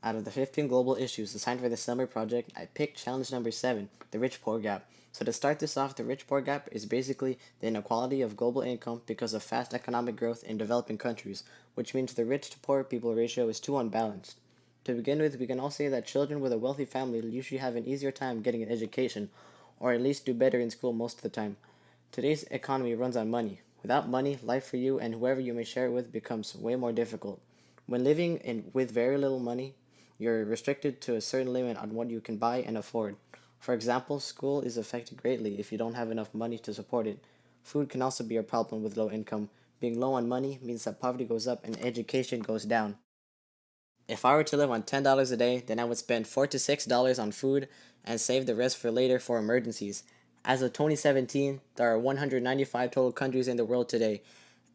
Out of the 15 global issues assigned for the summer project, I picked challenge number 7, the rich-poor gap. So to start this off, the rich-poor gap is basically the inequality of global income because of fast economic growth in developing countries, which means the rich to poor people ratio is too unbalanced. To begin with, we can all say that children with a wealthy family usually have an easier time getting an education, or at least do better in school most of the time. Today's economy runs on money. Without money, life for you and whoever you may share it with becomes way more difficult. When living with very little money, you're restricted to a certain limit on what you can buy and afford. For example, school is affected greatly if you don't have enough money to support it. Food can also be a problem with low income. Being low on money means that poverty goes up and education goes down. If I were to live on $10 a day, then I would spend $4 to $6 on food and save the rest for later for emergencies. As of 2017, there are 195 total countries in the world today,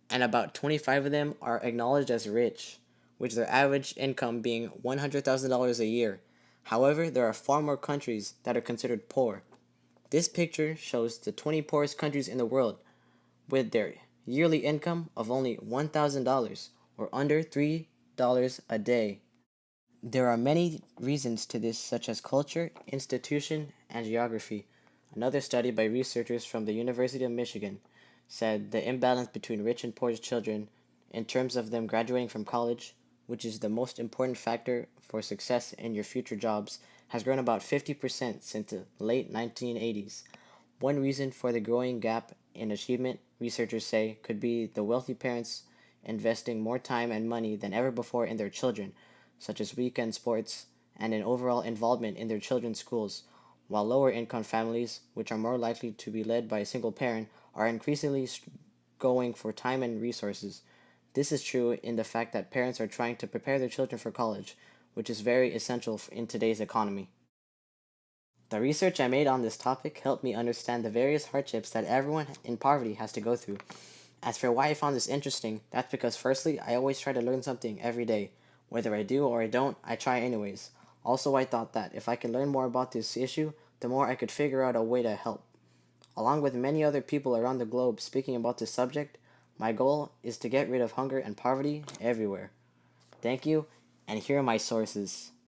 and about 25 of them are acknowledged as rich, with their average income being $100,000 a year. However, there are far more countries that are considered poor. This picture shows the 20 poorest countries in the world, with their yearly income of only $1,000 or under $3 a day. There are many reasons to this, such as culture, institution, and geography. Another study by researchers from the University of Michigan said the imbalance between rich and poor children in terms of them graduating from college, which is the most important factor for success in your future jobs, has grown about 50% since the late 1980s. One reason for the growing gap in achievement, researchers say, could be the wealthy parents investing more time and money than ever before in their children, such as weekend sports and an overall involvement in their children's schools, while lower income families, which are more likely to be led by a single parent, are increasingly going for time and resources. This is true in the fact that parents are trying to prepare their children for college, which is very essential in today's economy. The research I made on this topic helped me understand the various hardships that everyone in poverty has to go through. As for why I found this interesting, that's because firstly, I always try to learn something every day. Whether I do or I don't, I try anyways. Also, I thought that if I could learn more about this issue, the more I could figure out a way to help. Along with many other people around the globe speaking about this subject, my goal is to get rid of hunger and poverty everywhere. Thank you, and here are my sources.